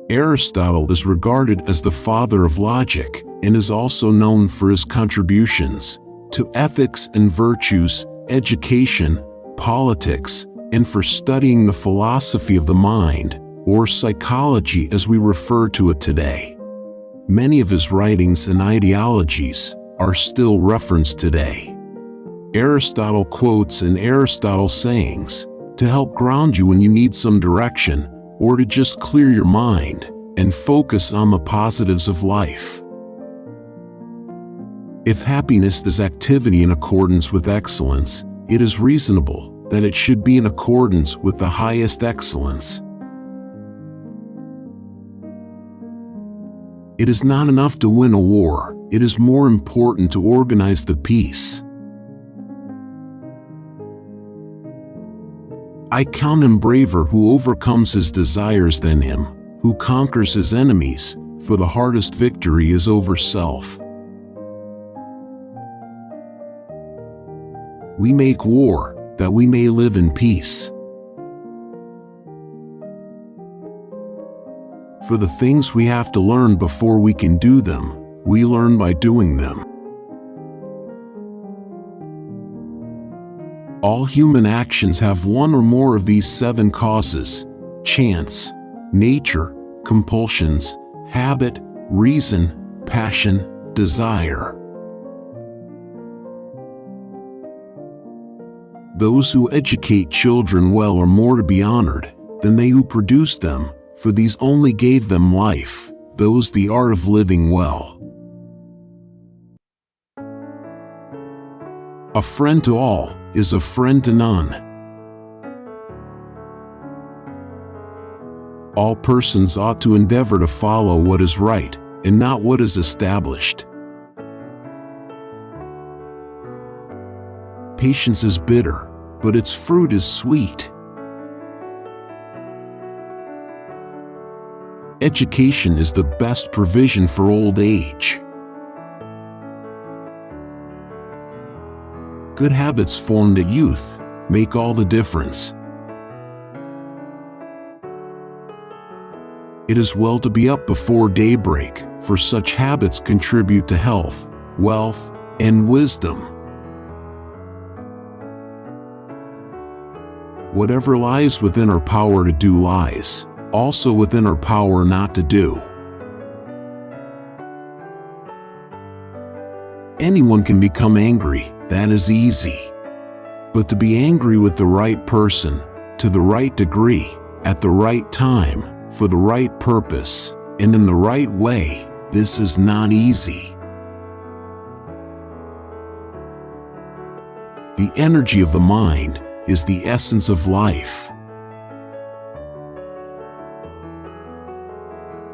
Aristotle is regarded as the father of logic and is also known for his contributions to ethics and virtues, education, politics, and for studying the philosophy of the mind, or psychology as we refer to it today. Many of his writings and ideologies are still referenced today. Aristotle quotes and Aristotle sayings to help ground you when you need some direction or to just clear your mind and focus on the positives of life. If happiness is activity in accordance with excellence, it is reasonable that it should be in accordance with the highest excellence. It is not enough to win a war, it is more important to organize the peace. I count him braver who overcomes his desires than him who conquers his enemies, for the hardest victory is over self. We make war that we may live in peace. For the things we have to learn before we can do them, we learn by doing them. All human actions have one or more of these 7 causes: chance, nature, compulsions, habit, reason, passion, desire. Those who educate children well are more to be honored than they who produce them, for these only gave them life, those the art of living well. A friend to all is a friend to none. All persons ought to endeavor to follow what is right, and not what is established. Patience is bitter, but its fruit is sweet. Education is the best provision for old age. Good habits formed at youth make all the difference. It is well to be up before daybreak, for such habits contribute to health, wealth, and wisdom. Whatever lies within our power to do lies also within our power not to do. Anyone can become angry, that is easy. But to be angry with the right person, to the right degree, at the right time, for the right purpose, and in the right way, this is not easy. The energy of the mind is the essence of life.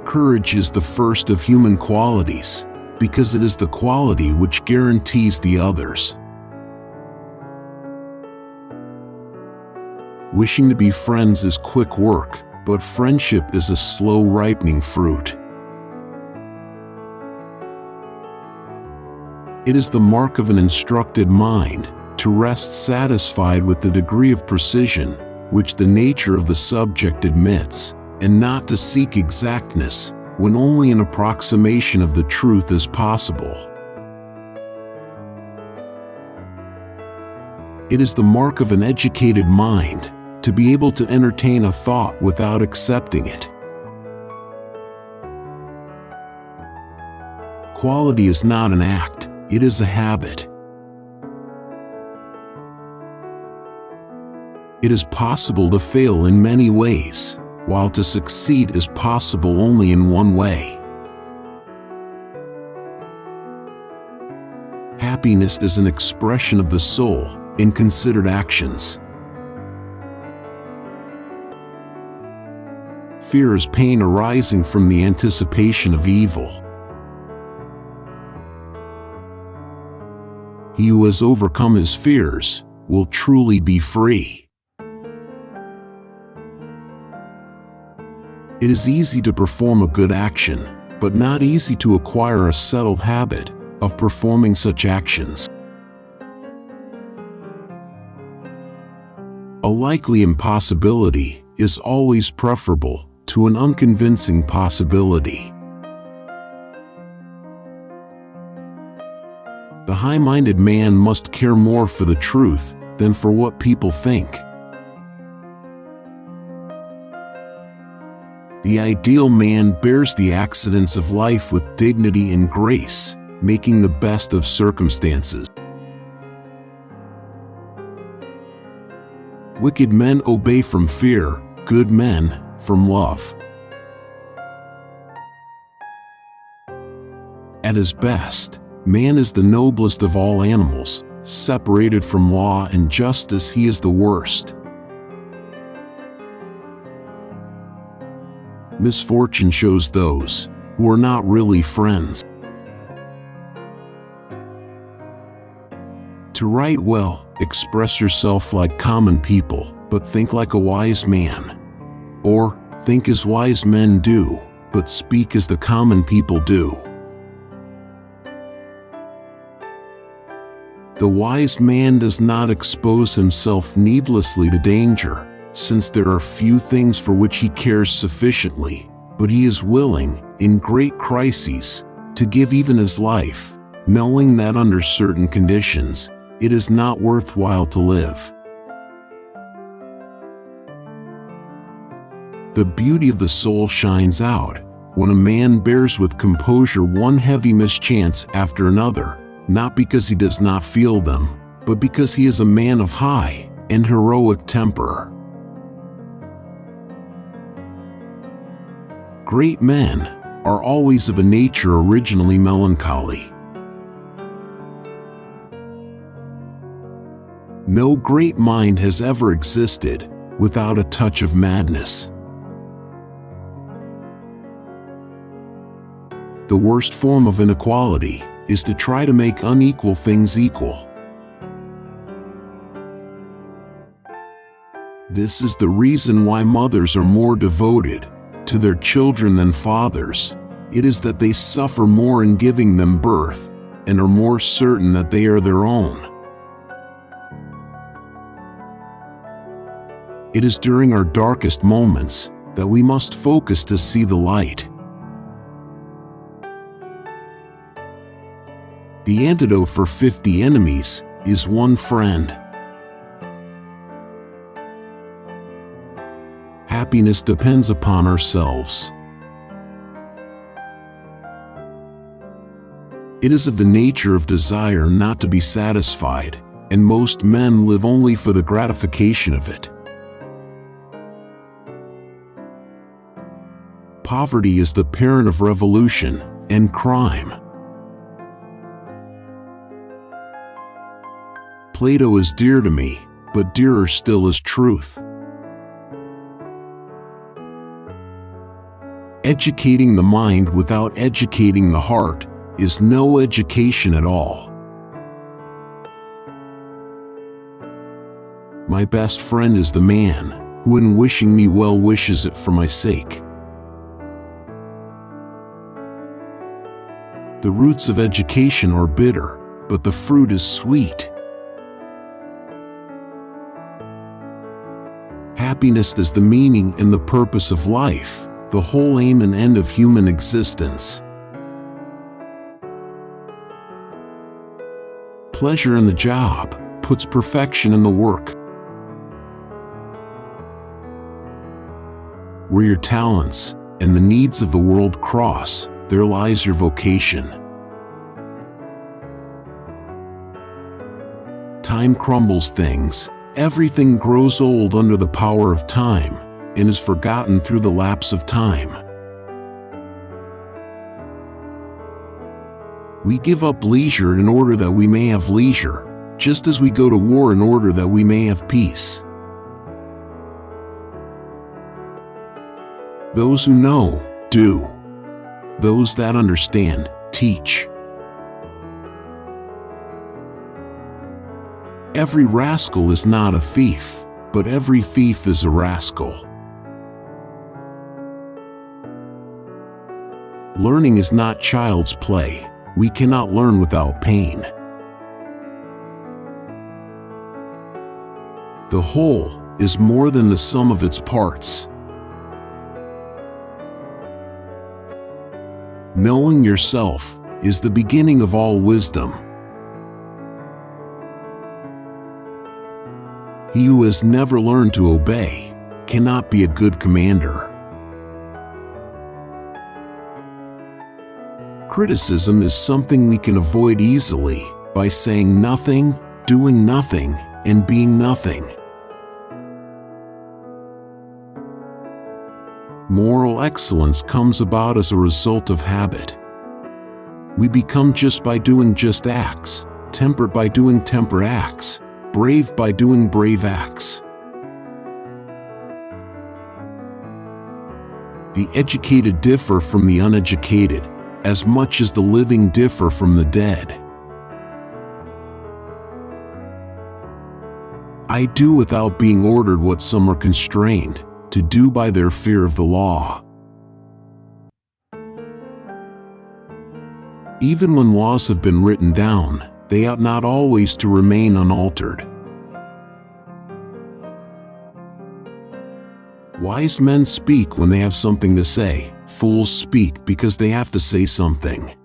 Courage is the first of human qualities, because it is the quality which guarantees the others. Wishing to be friends is quick work, but friendship is a slow ripening fruit. It is the mark of an instructed mind to rest satisfied with the degree of precision which the nature of the subject admits, and not to seek exactness when only an approximation of the truth is possible. It is the mark of an educated mind to be able to entertain a thought without accepting it. Quality is not an act, it is a habit. It is possible to fail in many ways, while to succeed is possible only in one way. Happiness is an expression of the soul in considered actions. Fear is pain arising from the anticipation of evil. He who has overcome his fears will truly be free. It is easy to perform a good action, but not easy to acquire a settled habit of performing such actions. A likely impossibility is always preferable to an unconvincing possibility. The high-minded man must care more for the truth than for what people think. The ideal man bears the accidents of life with dignity and grace, making the best of circumstances. Wicked men obey from fear, good men from love. At his best, man is the noblest of all animals. Separated from law and justice, he is the worst. Misfortune shows those who are not really friends. To write well, express yourself like common people, but think like a wise man. Or, think as wise men do, but speak as the common people do. The wise man does not expose himself needlessly to danger, since there are few things for which he cares sufficiently, but he is willing, in great crises, to give even his life, knowing that under certain conditions, it is not worthwhile to live. The beauty of the soul shines out when a man bears with composure one heavy mischance after another, not because he does not feel them, but because he is a man of high and heroic temper. Great men are always of a nature originally melancholy. No great mind has ever existed without a touch of madness. The worst form of inequality is to try to make unequal things equal. This is the reason why mothers are more devoted to their children than fathers. It is that they suffer more in giving them birth and are more certain that they are their own. It is during our darkest moments that we must focus to see the light. The antidote for 50 enemies is one friend. Happiness depends upon ourselves. It is of the nature of desire not to be satisfied, and most men live only for the gratification of it. Poverty is the parent of revolution and crime. Plato is dear to me, but dearer still is truth. Educating the mind without educating the heart is no education at all. My best friend is the man who in wishing me well wishes it for my sake. The roots of education are bitter, but the fruit is sweet. Happiness is the meaning and the purpose of life, the whole aim and end of human existence. Pleasure in the job puts perfection in the work. Where your talents and the needs of the world cross, there lies your vocation. Time crumbles things. Everything grows old under the power of time, and is forgotten through the lapse of time. We give up leisure in order that we may have leisure, just as we go to war in order that we may have peace. Those who know, do. Those that understand, teach. Every rascal is not a thief, but every thief is a rascal. Learning is not child's play. We cannot learn without pain. The whole is more than the sum of its parts. Knowing yourself is the beginning of all wisdom. He who has never learned to obey cannot be a good commander. Criticism is something we can avoid easily by saying nothing, doing nothing, and being nothing. Moral excellence comes about as a result of habit. We become just by doing just acts, temperate by doing temperate acts, brave by doing brave acts. The educated differ from the uneducated, as much as the living differ from the dead. I do without being ordered what some are constrained to do by their fear of the law. Even when laws have been written down, they ought not always to remain unaltered. Wise men speak when they have something to say. Fools speak because they have to say something.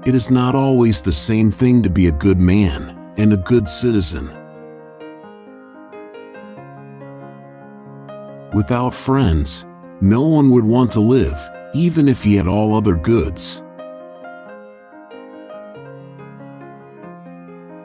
It is not always the same thing to be a good man and a good citizen. Without friends, no one would want to live, even if he had all other goods.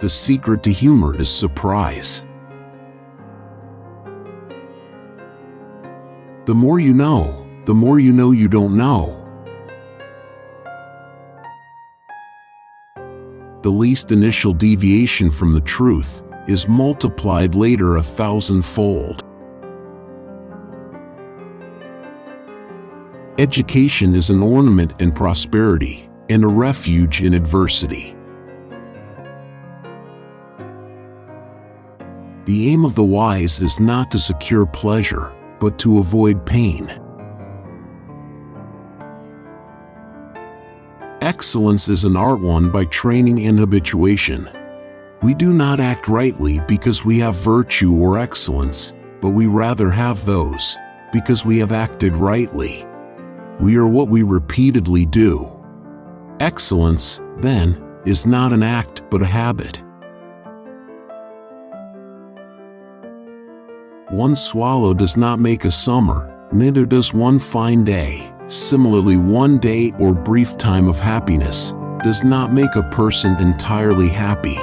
The secret to humor is surprise. The more you know you don't know. The least initial deviation from the truth is multiplied later 1,000-fold. Education is an ornament in prosperity and a refuge in adversity. The aim of the wise is not to secure pleasure, but to avoid pain. Excellence is an art won by training and habituation. We do not act rightly because we have virtue or excellence, but we rather have those because we have acted rightly. We are what we repeatedly do. Excellence, then, is not an act but a habit. One swallow does not make a summer, neither does one fine day. Similarly, one day or brief time of happiness does not make a person entirely happy.